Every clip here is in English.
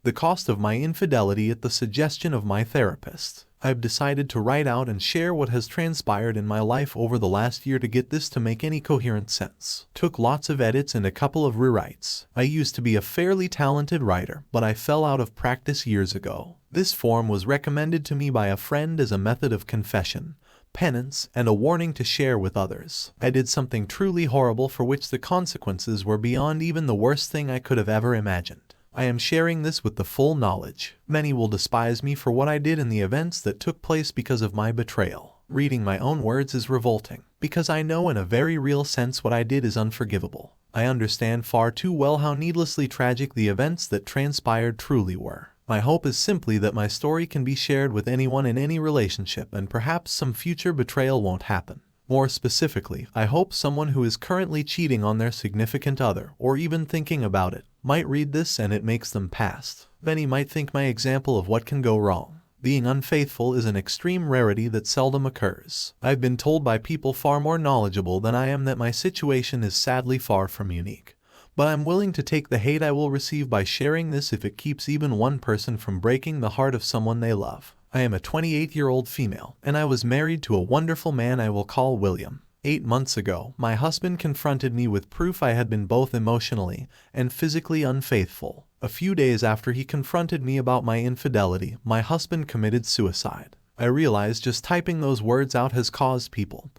The cost of my infidelity at the suggestion of my therapist. I've decided to write out and share what has transpired in my life over the last year to get this to make any coherent sense. Took lots of edits and a couple of rewrites. I used to be a fairly talented writer, but I fell out of practice years ago. This form was recommended to me by a friend as a method of confession, penance, and a warning to share with others. I did something truly horrible for which the consequences were beyond even the worst thing I could have ever imagined. I am sharing this with the full knowledge. Many will despise me for what I did in the events that took place because of my betrayal. Reading my own words is revolting, because I know in a very real sense what I did is unforgivable. I understand far too well how needlessly tragic the events that transpired truly were. My hope is simply that my story can be shared with anyone in any relationship and perhaps some future betrayal won't happen. More specifically, I hope someone who is currently cheating on their significant other, or even thinking about it, might read this and it makes them past. Many might think my example of what can go wrong. Being unfaithful is an extreme rarity that seldom occurs. I've been told by people far more knowledgeable than I am that my situation is sadly far from unique. But I'm willing to take the hate I will receive by sharing this if it keeps even one person from breaking the heart of someone they love. I am a 28-year-old female, and I was married to a wonderful man I will call William. 8 months ago, my husband confronted me with proof I had been both emotionally and physically unfaithful. A few days after he confronted me about my infidelity, my husband committed suicide. I realized just typing those words out has caused people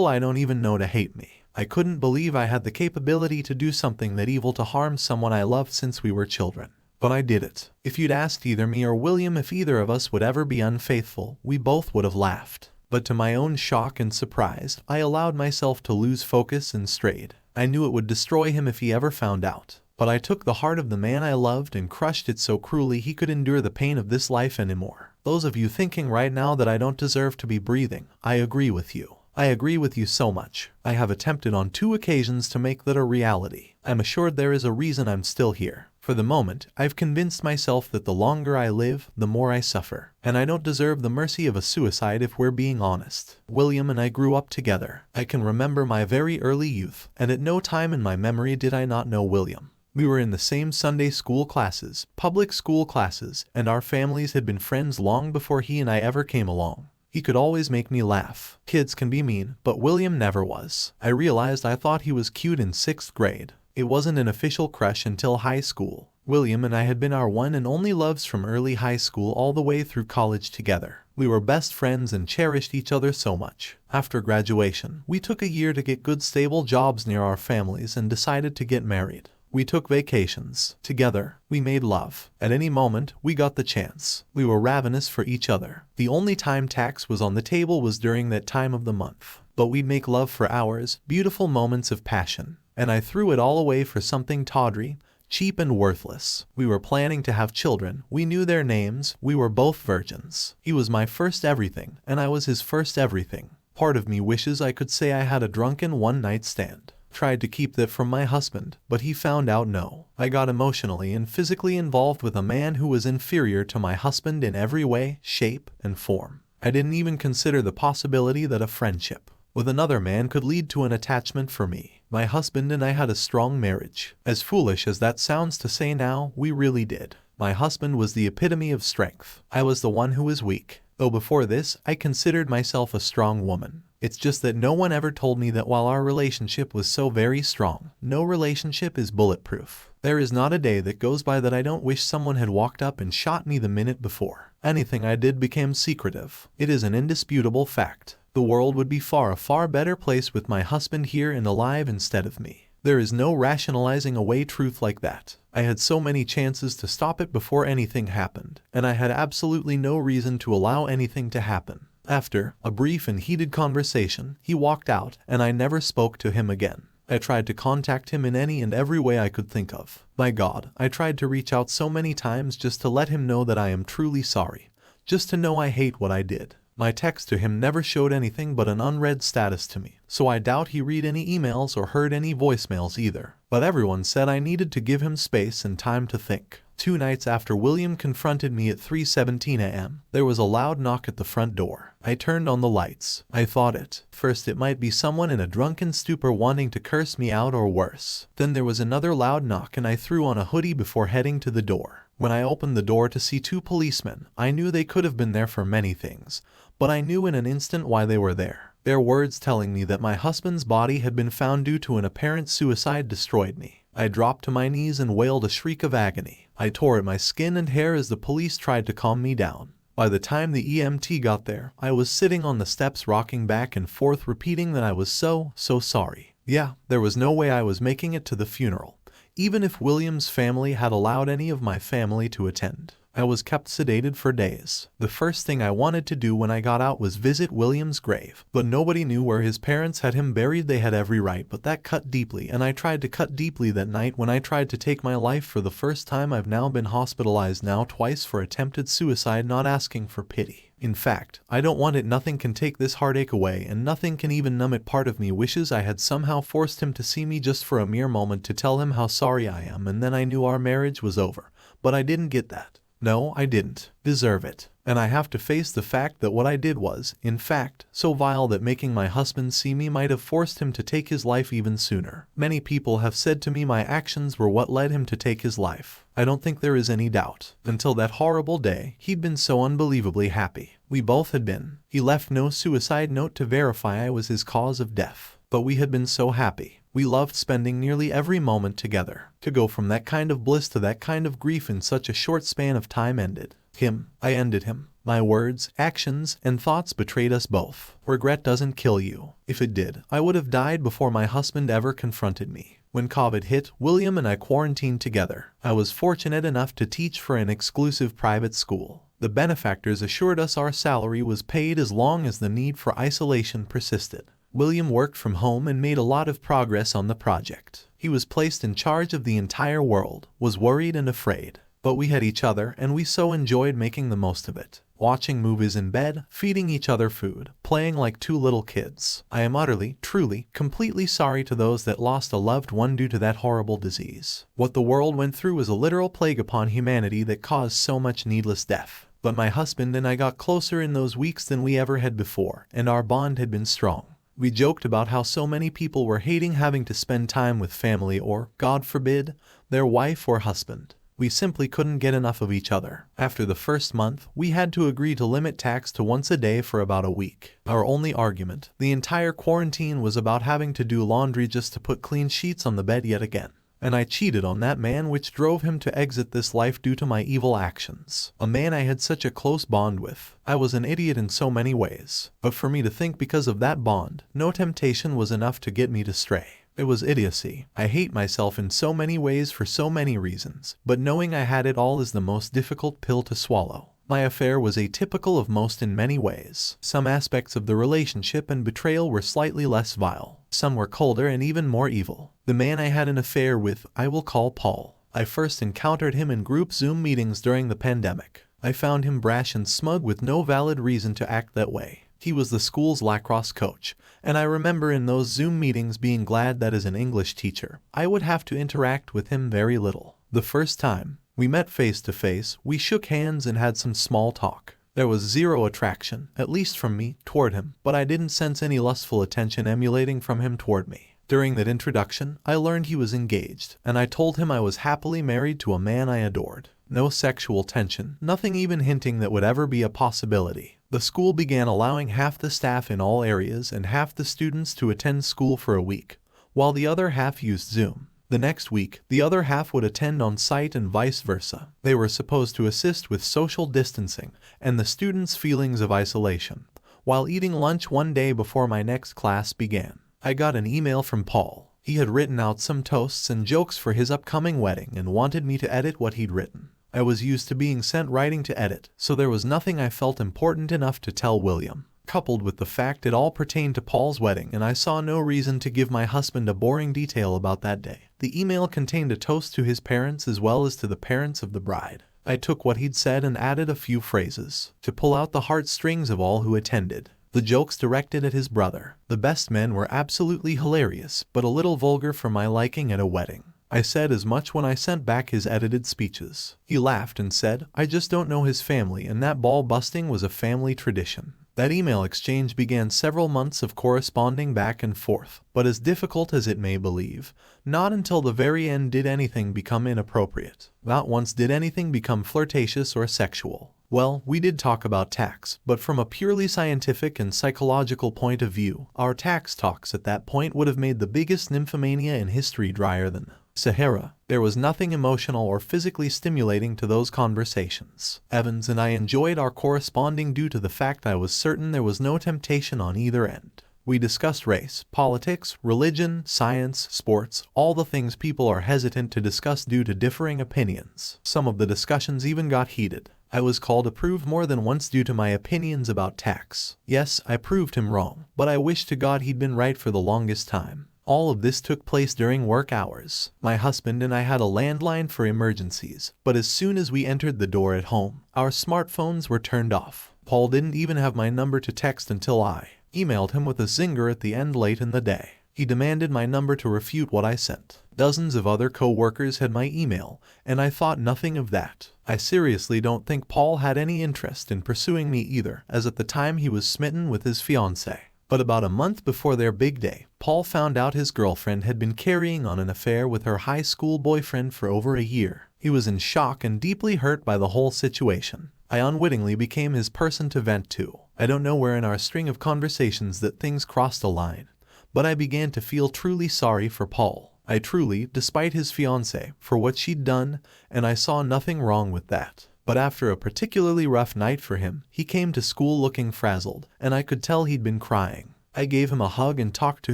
I don't even know to hate me. I couldn't believe I had the capability to do something that evil to harm someone I loved since we were children. But I did it. If you'd asked either me or William if either of us would ever be unfaithful, we both would have laughed. But to my own shock and surprise, I allowed myself to lose focus and strayed. I knew it would destroy him if he ever found out. But I took the heart of the man I loved and crushed it so cruelly he could endure the pain of this life anymore. Those of you thinking right now that I don't deserve to be breathing, I agree with you. I agree with you so much. I have attempted on 2 occasions to make that a reality. I'm assured there is a reason I'm still here. For the moment, I've convinced myself that the longer I live, the more I suffer. And I don't deserve the mercy of a suicide if we're being honest. William and I grew up together. I can remember my very early youth, and at no time in my memory did I not know William. We were in the same Sunday school classes, public school classes, and our families had been friends long before he and I ever came along. He could always make me laugh. Kids can be mean, but William never was. I realized I thought he was cute in 6th grade. It wasn't an official crush until high school. William and I had been our one and only loves from early high school all the way through college together. We were best friends and cherished each other so much. After graduation, we took a year to get good stable jobs near our families and decided to get married. We took vacations. Together, we made love. At any moment, we got the chance. We were ravenous for each other. The only time tax was on the table was during that time of the month. But we'd make love for hours, beautiful moments of passion. And I threw it all away for something tawdry, cheap and worthless. We were planning to have children. We knew their names. We were both virgins. He was my first everything, and I was his first everything. Part of me wishes I could say I had a drunken one-night stand. Tried to keep that from my husband, but he found out no. I got emotionally and physically involved with a man who was inferior to my husband in every way, shape, and form. I didn't even consider the possibility that a friendship with another man could lead to an attachment for me. My husband and I had a strong marriage. As foolish as that sounds to say now, we really did. My husband was the epitome of strength. I was the one who was weak. Though before this, I considered myself a strong woman. It's just that no one ever told me that while our relationship was so very strong, no relationship is bulletproof. There is not a day that goes by that I don't wish someone had walked up and shot me the minute before. Anything I did became secretive. It is an indisputable fact. The world would be a far better place with my husband here and alive instead of me. There is no rationalizing away truth like that. I had so many chances to stop it before anything happened, and I had absolutely no reason to allow anything to happen. After a brief and heated conversation, he walked out, and I never spoke to him again. I tried to contact him in any and every way I could think of. My God, I tried to reach out so many times just to let him know that I am truly sorry. Just to know I hate what I did. My text to him never showed anything but an unread status to me, so I doubt he read any emails or heard any voicemails either. But everyone said I needed to give him space and time to think. 2 nights after William confronted me at 3:17 a.m., there was a loud knock at the front door. I turned on the lights. I thought at first it might be someone in a drunken stupor wanting to curse me out or worse. Then there was another loud knock and I threw on a hoodie before heading to the door. When I opened the door to see two policemen, I knew they could have been there for many things, but I knew in an instant why they were there. Their words telling me that my husband's body had been found due to an apparent suicide destroyed me. I dropped to my knees and wailed a shriek of agony. I tore at my skin and hair as the police tried to calm me down. By the time the EMT got there, I was sitting on the steps rocking back and forth repeating that I was so sorry. Yeah, there was no way I was making it to the funeral, even if William's family had allowed any of my family to attend. I was kept sedated for days. The first thing I wanted to do when I got out was visit William's grave, but nobody knew where his parents had him buried. They had every right, but that cut deeply, and I tried to cut deeply that night when I tried to take my life for the first time. I've now been hospitalized now twice for attempted suicide, not asking for pity. In fact, I don't want it. Nothing can take this heartache away, and nothing can even numb it. Part of me wishes I had somehow forced him to see me just for a mere moment to tell him how sorry I am, and then I knew our marriage was over. But I didn't get that. No, I didn't deserve it. And I have to face the fact that what I did was, in fact, so vile that making my husband see me might have forced him to take his life even sooner. Many people have said to me my actions were what led him to take his life. I don't think there is any doubt. Until that horrible day, he'd been so unbelievably happy. We both had been. He left no suicide note to verify I was his cause of death. But we had been so happy. We loved spending nearly every moment together. To go from that kind of bliss to that kind of grief in such a short span of time ended him. I ended him. My words, actions, and thoughts betrayed us both. Regret doesn't kill you. If it did, I would have died before my husband ever confronted me. When COVID hit, William and I quarantined together. I was fortunate enough to teach for an exclusive private school. The benefactors assured us our salary was paid as long as the need for isolation persisted. William worked from home and made a lot of progress on the project. He was placed in charge of the entire world, was worried and afraid. But we had each other, and we so enjoyed making the most of it. Watching movies in bed, feeding each other food, playing like two little kids. I am utterly, truly, completely sorry to those that lost a loved one due to that horrible disease. What the world went through was a literal plague upon humanity that caused so much needless death. But my husband and I got closer in those weeks than we ever had before, and our bond had been strong. We joked about how so many people were hating having to spend time with family or, God forbid, their wife or husband. We simply couldn't get enough of each other. After the first month, we had to agree to limit tax to once a day for about a week. Our only argument, the entire quarantine, was about having to do laundry just to put clean sheets on the bed yet again. And I cheated on that man, which drove him to exit this life due to my evil actions. A man I had such a close bond with. I was an idiot in so many ways. But for me to think because of that bond, no temptation was enough to get me to stray. It was idiocy. I hate myself in so many ways for so many reasons. But knowing I had it all is the most difficult pill to swallow. My affair was atypical of most in many ways. Some aspects of the relationship and betrayal were slightly less vile. Some were colder and even more evil. The man I had an affair with, I will call Paul. I first encountered him in group Zoom meetings during the pandemic. I found him brash and smug with no valid reason to act that way. He was the school's lacrosse coach, and I remember in those Zoom meetings being glad that as an English teacher, I would have to interact with him very little. The first time we met face to face, we shook hands and had some small talk. There was zero attraction, at least from me, toward him, but I didn't sense any lustful attention emulating from him toward me. During that introduction, I learned he was engaged, and I told him I was happily married to a man I adored. No sexual tension, nothing even hinting that would ever be a possibility. The school began allowing half the staff in all areas and half the students to attend school for a week, while the other half used Zoom. The next week, the other half would attend on site and vice versa. They were supposed to assist with social distancing and the students' feelings of isolation, while eating lunch one day before my next class began. I got an email from Paul. He had written out some toasts and jokes for his upcoming wedding and wanted me to edit what he'd written. I was used to being sent writing to edit, so there was nothing I felt important enough to tell William. Coupled with the fact it all pertained to Paul's wedding, and I saw no reason to give my husband a boring detail about that day. The email contained a toast to his parents as well as to the parents of the bride. I took what he'd said and added a few phrases to pull out the heartstrings of all who attended. The jokes directed at his brother, the best men, were absolutely hilarious, but a little vulgar for my liking at a wedding. I said as much when I sent back his edited speeches. He laughed and said, I just don't know his family, and that ball busting was a family tradition. That email exchange began several months of corresponding back and forth, but as difficult as it may believe, not until the very end did anything become inappropriate. Not once did anything become flirtatious or sexual. Well, we did talk about tax, but from a purely scientific and psychological point of view, our tax talks at that point would have made the biggest nymphomania in history drier than Sahara. There was nothing emotional or physically stimulating to those conversations. Evans and I enjoyed our corresponding due to the fact I was certain there was no temptation on either end. We discussed race, politics, religion, science, sports, all the things people are hesitant to discuss due to differing opinions. Some of the discussions even got heated. I was called approved more than once due to my opinions about tax. Yes, I proved him wrong, but I wish to God he'd been right for the longest time. All of this took place during work hours. My husband and I had a landline for emergencies, but as soon as we entered the door at home, our smartphones were turned off. Paul didn't even have my number to text until I emailed him with a zinger at the end late in the day. He demanded my number to refute what I sent. Dozens of other co-workers had my email, and I thought nothing of that. I seriously don't think Paul had any interest in pursuing me either, as at the time he was smitten with his fiancée. But about a month before their big day, Paul found out his girlfriend had been carrying on an affair with her high school boyfriend for over a year. He was in shock and deeply hurt by the whole situation. I unwittingly became his person to vent to. I don't know where in our string of conversations that things crossed a line, but I began to feel truly sorry for Paul. I truly, despite his fiancée, for what she'd done, and I saw nothing wrong with that. But after a particularly rough night for him, he came to school looking frazzled, and I could tell he'd been crying. I gave him a hug and talked to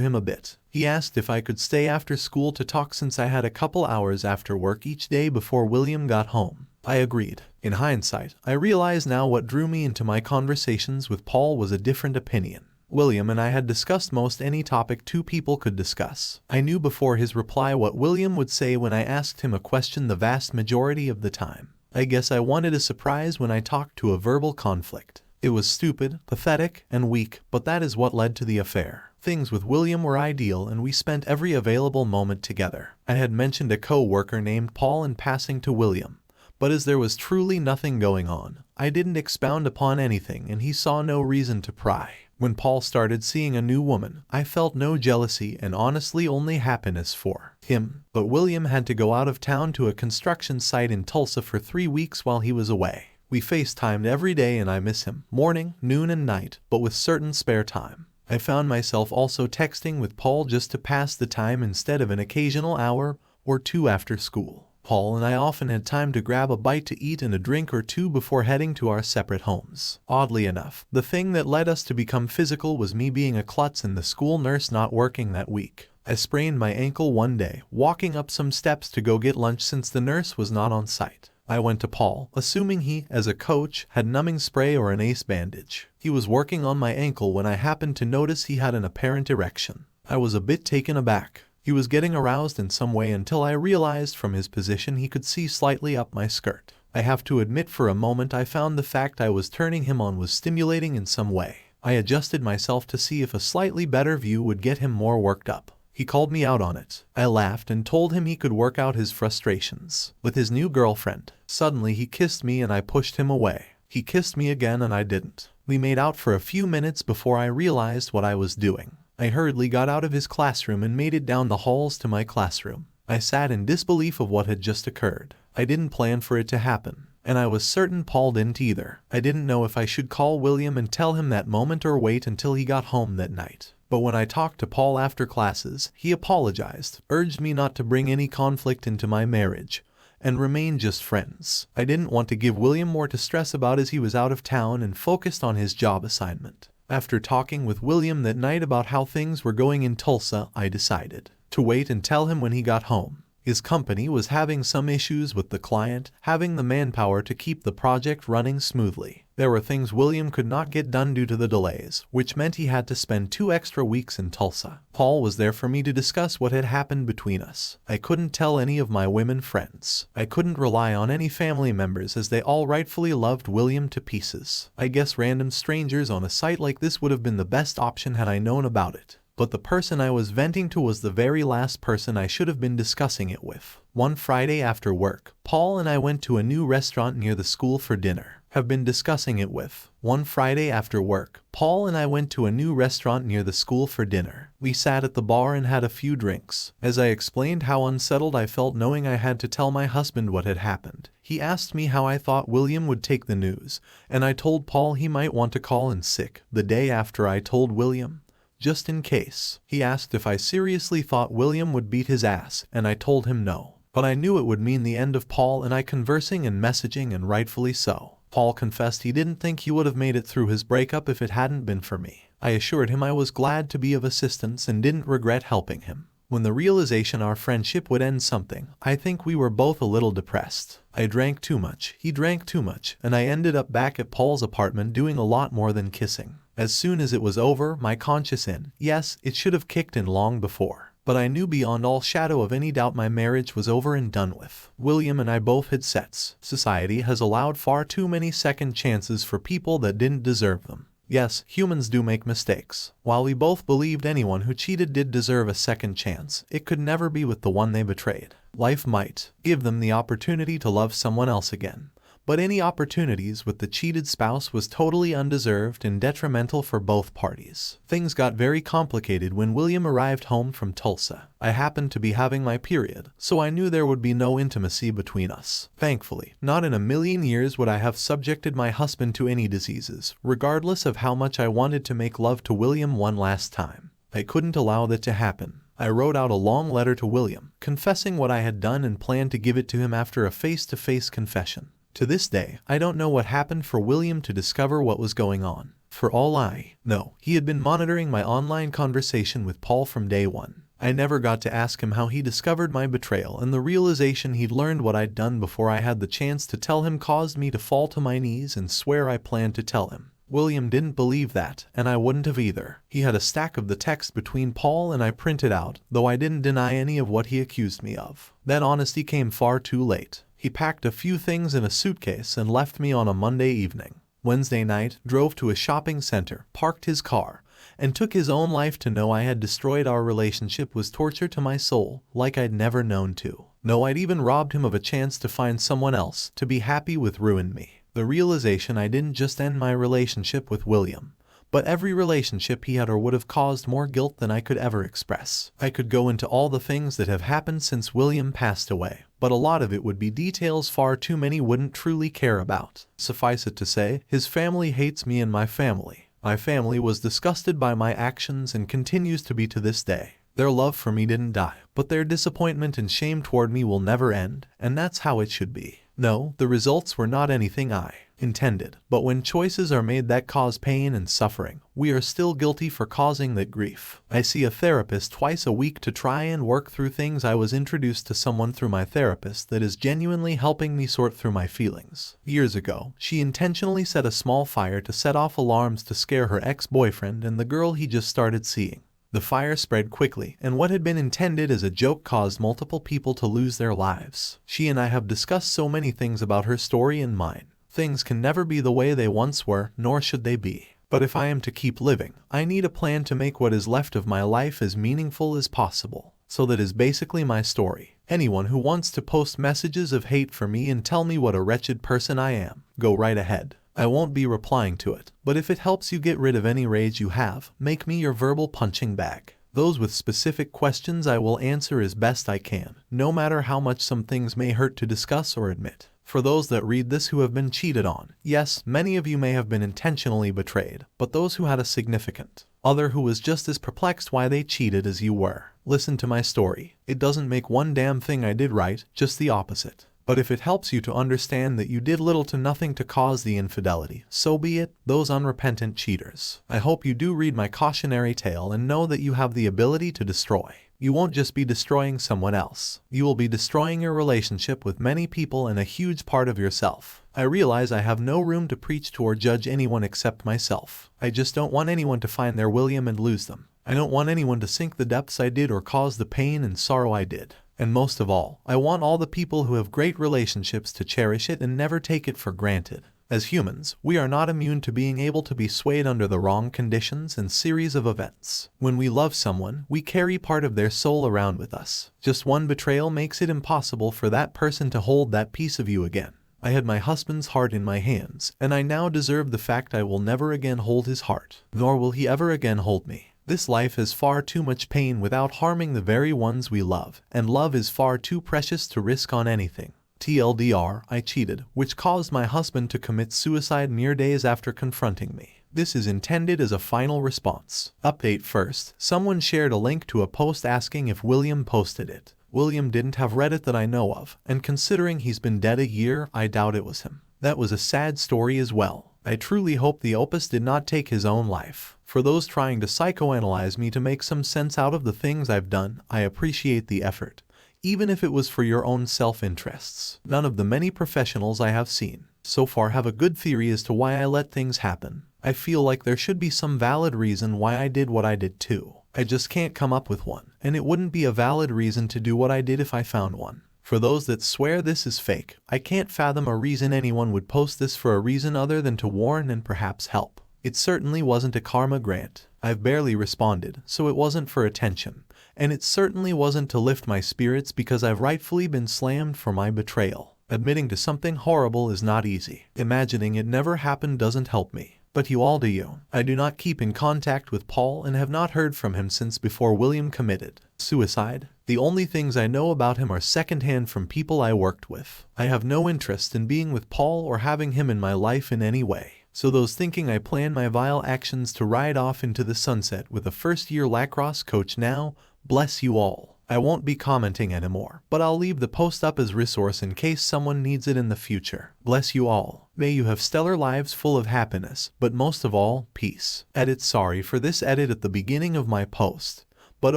him a bit. He asked if I could stay after school to talk since I had a couple hours after work each day before William got home. I agreed. In hindsight, I realize now what drew me into my conversations with Paul was a different opinion. William and I had discussed most any topic two people could discuss. I knew before his reply what William would say when I asked him a question the vast majority of the time. I guess I wanted a surprise when I talked to a verbal conflict. It was stupid, pathetic, and weak, but that is what led to the affair. Things with William were ideal and we spent every available moment together. I had mentioned a co-worker named Paul in passing to William, but as there was truly nothing going on, I didn't expound upon anything and he saw no reason to pry. When Paul started seeing a new woman, I felt no jealousy and honestly only happiness for him. But William had to go out of town to a construction site in Tulsa for 3 weeks while he was away. We FaceTimed every day and I miss him, morning, noon and night, but with certain spare time. I found myself also texting with Paul just to pass the time instead of an occasional hour or two after school. Paul and I often had time to grab a bite to eat and a drink or two before heading to our separate homes. Oddly enough, the thing that led us to become physical was me being a klutz and the school nurse not working that week. I sprained my ankle one day, walking up some steps to go get lunch since the nurse was not on site. I went to Paul, assuming he, as a coach, had numbing spray or an ace bandage. He was working on my ankle when I happened to notice he had an apparent erection. I was a bit taken aback. He was getting aroused in some way until I realized from his position he could see slightly up my skirt. I have to admit for a moment I found the fact I was turning him on was stimulating in some way. I adjusted myself to see if a slightly better view would get him more worked up. He called me out on it. I laughed and told him he could work out his frustrations with his new girlfriend. Suddenly he kissed me and I pushed him away. He kissed me again and I didn't. We made out for a few minutes before I realized what I was doing. I hurriedly got out of his classroom and made it down the halls to my classroom. I sat in disbelief of what had just occurred. I didn't plan for it to happen, and I was certain Paul didn't either. I didn't know if I should call William and tell him that moment or wait until he got home that night. But when I talked to Paul after classes, he apologized, urged me not to bring any conflict into my marriage, and remain just friends. I didn't want to give William more to stress about as he was out of town and focused on his job assignment. After talking with William that night about how things were going in Tulsa, I decided to wait and tell him when he got home. His company was having some issues with the client, having the manpower to keep the project running smoothly. There were things William could not get done due to the delays, which meant he had to spend 2 extra weeks in Tulsa. Paul was there for me to discuss what had happened between us. I couldn't tell any of my women friends. I couldn't rely on any family members as they all rightfully loved William to pieces. I guess random strangers on a site like this would have been the best option had I known about it. But the person I was venting to was the very last person I should have been discussing it with. One Friday after work, Paul and I went to a new restaurant near the school for dinner. have been discussing it with. One Friday after work, Paul and I went to a new restaurant near the school for dinner. We sat at the bar and had a few drinks. As I explained how unsettled I felt knowing I had to tell my husband what had happened, he asked me how I thought William would take the news, and I told Paul he might want to call in sick the day after I told William, just in case. He asked if I seriously thought William would beat his ass, and I told him no. But I knew it would mean the end of Paul and I conversing and messaging, and rightfully so. Paul confessed he didn't think he would have made it through his breakup if it hadn't been for me. I assured him I was glad to be of assistance and didn't regret helping him. When the realization our friendship would end something, I think we were both a little depressed. I drank too much, he drank too much, and I ended up back at Paul's apartment doing a lot more than kissing. As soon as it was over, my conscience yes, it should have kicked in long before. But I knew beyond all shadow of any doubt my marriage was over and done with. William and I both had sets. Society has allowed far too many second chances for people that didn't deserve them. Yes, humans do make mistakes. While we both believed anyone who cheated did deserve a second chance, it could never be with the one they betrayed. Life might give them the opportunity to love someone else again, but any opportunities with the cheated spouse was totally undeserved and detrimental for both parties. Things got very complicated when William arrived home from Tulsa. I happened to be having my period, so I knew there would be no intimacy between us. Thankfully, not in a million years would I have subjected my husband to any diseases, regardless of how much I wanted to make love to William one last time. I couldn't allow that to happen. I wrote out a long letter to William, confessing what I had done and planned to give it to him after a face-to-face confession. To this day, I don't know what happened for William to discover what was going on. For all I know, he had been monitoring my online conversation with Paul from day one. I never got to ask him how he discovered my betrayal, and the realization he'd learned what I'd done before I had the chance to tell him caused me to fall to my knees and swear I planned to tell him. William didn't believe that, and I wouldn't have either. He had a stack of the text between Paul and I printed out, though I didn't deny any of what he accused me of. That honesty came far too late. He packed a few things in a suitcase and left me on a Monday evening. Wednesday night, drove to a shopping center, parked his car, and took his own life. To know I had destroyed our relationship was torture to my soul, like I'd never known to. No, I'd even robbed him of a chance to find someone else to be happy with ruined me. The realization I didn't just end my relationship with William, but every relationship he had or would have caused more guilt than I could ever express. I could go into all the things that have happened since William passed away, but a lot of it would be details far too many wouldn't truly care about. Suffice it to say, his family hates me and my family. My family was disgusted by my actions and continues to be to this day. Their love for me didn't die, but their disappointment and shame toward me will never end, and that's how it should be. No, the results were not anything I intended, but when choices are made that cause pain and suffering, we are still guilty for causing that grief. I see a therapist twice a week to try and work through things. I was introduced to someone through my therapist that is genuinely helping me sort through my feelings. Years ago, she intentionally set a small fire to set off alarms to scare her ex-boyfriend and the girl he just started seeing. The fire spread quickly, and what had been intended as a joke caused multiple people to lose their lives. She and I have discussed so many things about her story and mine. Things can never be the way they once were, nor should they be. But if I am to keep living, I need a plan to make what is left of my life as meaningful as possible. So that is basically my story. Anyone who wants to post messages of hate for me and tell me what a wretched person I am, go right ahead. I won't be replying to it, but if it helps you get rid of any rage you have, make me your verbal punching bag. Those with specific questions I will answer as best I can, no matter how much some things may hurt to discuss or admit. For those that read this who have been cheated on, yes, many of you may have been intentionally betrayed, but those who had a significant other who was just as perplexed why they cheated as you were, listen to my story. It doesn't make one damn thing I did right, just the opposite. But if it helps you to understand that you did little to nothing to cause the infidelity, so be it, those unrepentant cheaters. I hope you do read my cautionary tale and know that you have the ability to destroy. You won't just be destroying someone else. You will be destroying your relationship with many people and a huge part of yourself. I realize I have no room to preach to or judge anyone except myself. I just don't want anyone to find their William and lose them. I don't want anyone to sink the depths I did or cause the pain and sorrow I did. And most of all, I want all the people who have great relationships to cherish it and never take it for granted. As humans, we are not immune to being able to be swayed under the wrong conditions and series of events. When we love someone, we carry part of their soul around with us. Just one betrayal makes it impossible for that person to hold that piece of you again. I had my husband's heart in my hands, and I now deserve the fact I will never again hold his heart, nor will he ever again hold me. This life has far too much pain without harming the very ones we love, and love is far too precious to risk on anything. TLDR, I cheated, which caused my husband to commit suicide mere days after confronting me. This is intended as a final response. Update first, someone shared a link to a post asking if William posted it. William didn't have Reddit that I know of, and considering he's been dead a year, I doubt it was him. That was a sad story as well. I truly hope the Opus did not take his own life. For those trying to psychoanalyze me to make some sense out of the things I've done, I appreciate the effort, even if it was for your own self-interests. None of the many professionals I have seen so far have a good theory as to why I let things happen. I feel like there should be some valid reason why I did what I did too. I just can't come up with one, and it wouldn't be a valid reason to do what I did if I found one. For those that swear this is fake, I can't fathom a reason anyone would post this for a reason other than to warn and perhaps help. It certainly wasn't a karma grant. I've barely responded, so it wasn't for attention. And it certainly wasn't to lift my spirits because I've rightfully been slammed for my betrayal. Admitting to something horrible is not easy. Imagining it never happened doesn't help me. But you all do you. I do not keep in contact with Paul and have not heard from him since before William committed suicide. The only things I know about him are secondhand from people I worked with. I have no interest in being with Paul or having him in my life in any way. So those thinking I plan my vile actions to ride off into the sunset with a first-year lacrosse coach now, bless you all. I won't be commenting anymore, but I'll leave the post up as resource in case someone needs it in the future. Bless you all. May you have stellar lives full of happiness, but most of all, peace. Edit. Sorry for this edit at the beginning of my post, but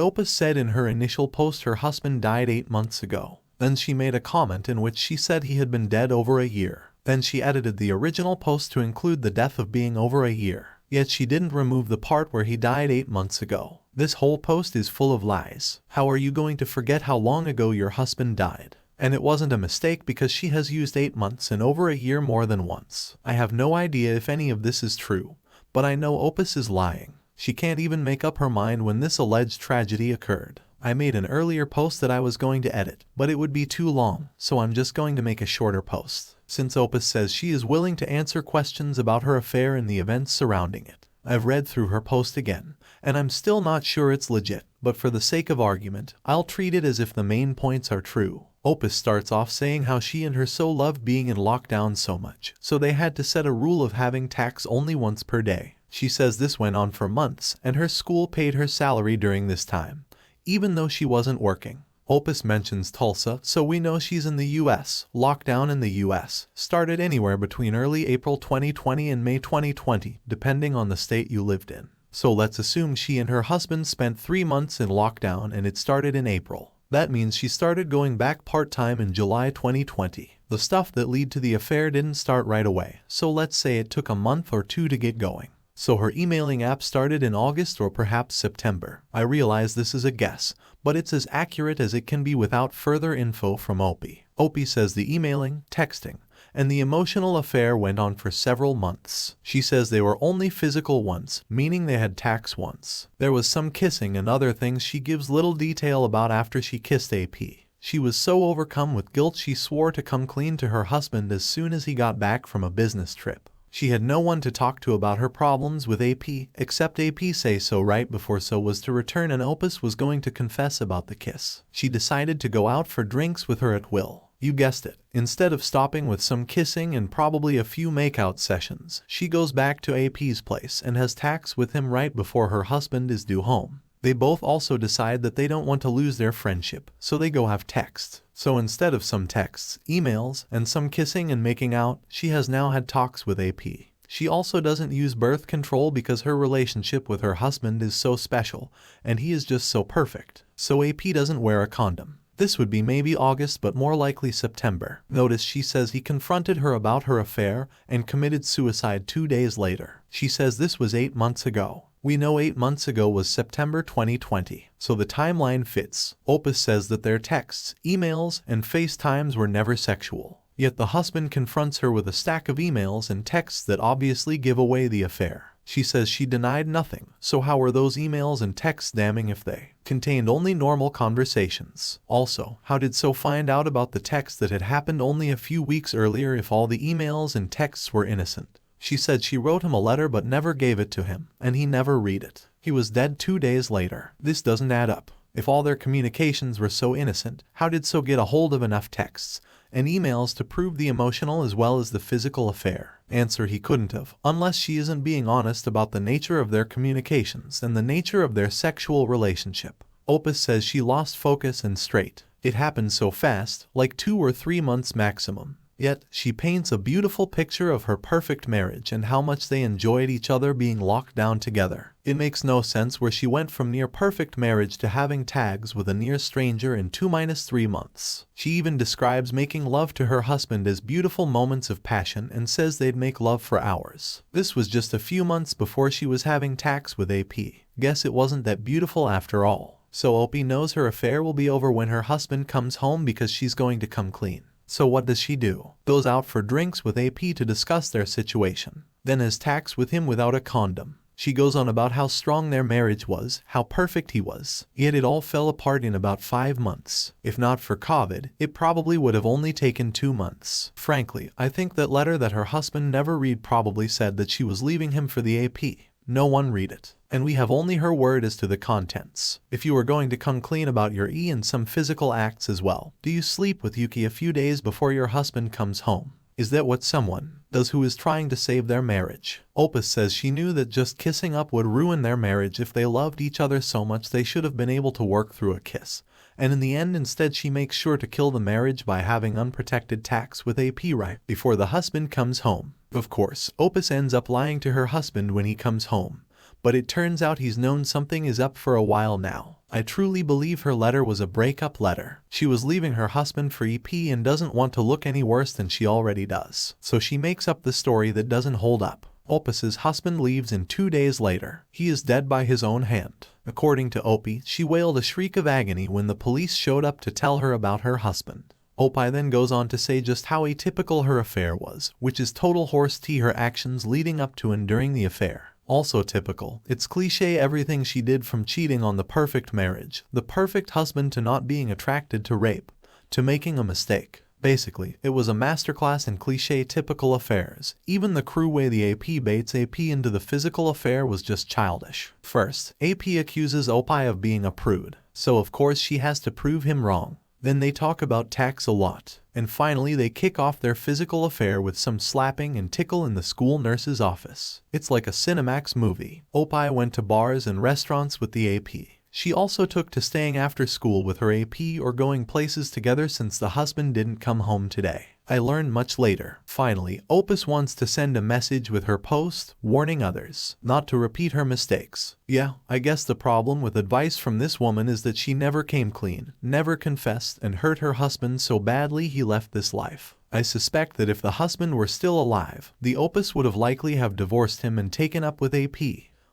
Opus said in her initial post her husband died 8 months ago. Then she made a comment in which she said he had been dead over a year. Then she edited the original post to include the death of being over a year. Yet she didn't remove the part where he died 8 months ago. This whole post is full of lies. How are you going to forget how long ago your husband died? And it wasn't a mistake because she has used 8 months and over a year more than once. I have no idea if any of this is true, but I know Opus is lying. She can't even make up her mind when this alleged tragedy occurred. I made an earlier post that I was going to edit, but it would be too long, so I'm just going to make a shorter post. Since Opus says she is willing to answer questions about her affair and the events surrounding it. I've read through her post again, and I'm still not sure it's legit, but for the sake of argument, I'll treat it as if the main points are true. Opus starts off saying how she and her so loved being in lockdown so much, so they had to set a rule of having tax only once per day. She says this went on for months, and her school paid her salary during this time, even though she wasn't working. Opus mentions Tulsa, so we know she's in the US. Lockdown in the US started anywhere between early April 2020 and May 2020, depending on the state you lived in. So let's assume she and her husband spent 3 months in lockdown and it started in April. That means she started going back part-time in July 2020. The stuff that led to the affair didn't start right away, so let's say it took a month or 2 to get going. So her emailing app started in August or perhaps September. I realize this is a guess, but it's as accurate as it can be without further info from Opie. Opie says the emailing, texting, and the emotional affair went on for several months. She says they were only physical once, meaning they had tax once. There was some kissing and other things she gives little detail about after she kissed AP. She was so overcome with guilt she swore to come clean to her husband as soon as he got back from a business trip. She had no one to talk to about her problems with AP, except AP say so right before so was to return and Opus was going to confess about the kiss. She decided to go out for drinks with her at will. You guessed it. Instead of stopping with some kissing and probably a few makeout sessions, she goes back to AP's place and has tax with him right before her husband is due home. They both also decide that they don't want to lose their friendship, so they go have texts. So instead of some texts, emails, and some kissing and making out, she has now had talks with AP. She also doesn't use birth control because her relationship with her husband is so special, and he is just so perfect. So AP doesn't wear a condom. This would be maybe August but more likely September. Notice she says he confronted her about her affair and committed suicide 2 days later. She says this was 8 months ago. We know 8 months ago was September 2020, so the timeline fits. Opus says that their texts, emails, and FaceTimes were never sexual. Yet the husband confronts her with a stack of emails and texts that obviously give away the affair. She says she denied nothing, so how were those emails and texts damning if they contained only normal conversations? Also, how did So find out about the text that had happened only a few weeks earlier if all the emails and texts were innocent? She said she wrote him a letter but never gave it to him, and he never read it. He was dead 2 days later. This doesn't add up. If all their communications were so innocent, how did So get a hold of enough texts and emails to prove the emotional as well as the physical affair? Answer: he couldn't have, unless she isn't being honest about the nature of their communications and the nature of their sexual relationship. Opus says she lost focus and straight. It happened so fast, like 2 or 3 months maximum. Yet, she paints a beautiful picture of her perfect marriage and how much they enjoyed each other being locked down together. It makes no sense where she went from near perfect marriage to having tags with a near stranger in 2-3 months. She even describes making love to her husband as beautiful moments of passion and says they'd make love for hours. This was just a few months before she was having tags with AP. Guess it wasn't that beautiful after all. So Opie knows her affair will be over when her husband comes home because she's going to come clean. So what does she do? Goes out for drinks with AP to discuss their situation. Then has tax with him without a condom. She goes on about how strong their marriage was, how perfect he was. Yet it all fell apart in about 5 months. If not for COVID, it probably would have only taken 2 months. Frankly, I think that letter that her husband never read probably said that she was leaving him for the AP. No one read it. And we have only her word as to the contents. If you were going to come clean about your and some physical acts as well, do you sleep with Yuki a few days before your husband comes home? Is that what someone does who is trying to save their marriage? Opus says she knew that just kissing up would ruin their marriage. If they loved each other so much, they should have been able to work through a kiss. And in the end, instead, she makes sure to kill the marriage by having unprotected tax with AP right before the husband comes home. Of course, Opus ends up lying to her husband when he comes home. But it turns out he's known something is up for a while now. I truly believe her letter was a breakup letter. She was leaving her husband for EP and doesn't want to look any worse than she already does. So she makes up the story that doesn't hold up. Opus's husband leaves and 2 days later, he is dead by his own hand. According to Opie, she wailed a shriek of agony when the police showed up to tell her about her husband. Opie then goes on to say just how atypical her affair was, which is total horse tea, her actions leading up to and during the affair. Also typical. It's cliche, everything she did from cheating on the perfect marriage, the perfect husband, to not being attracted to rape, to making a mistake. Basically, it was a masterclass in cliche typical affairs. Even the cruel way the AP baits AP into the physical affair was just childish. First, AP accuses Opie of being a prude, so of course she has to prove him wrong. Then they talk about tax a lot. And finally they kick off their physical affair with some slapping and tickle in the school nurse's office. It's like a Cinemax movie. Opie went to bars and restaurants with the AP. She also took to staying after school with her AP or going places together since the husband didn't come home today. I learned much later. Finally, Opus wants to send a message with her post, warning others not to repeat her mistakes. Yeah, I guess the problem with advice from this woman is that she never came clean, never confessed, and hurt her husband so badly he left this life. I suspect that if the husband were still alive, the Opus would have likely have divorced him and taken up with AP.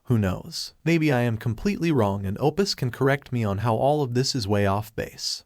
Who knows? Maybe I am completely wrong and Opus can correct me on how all of this is way off base.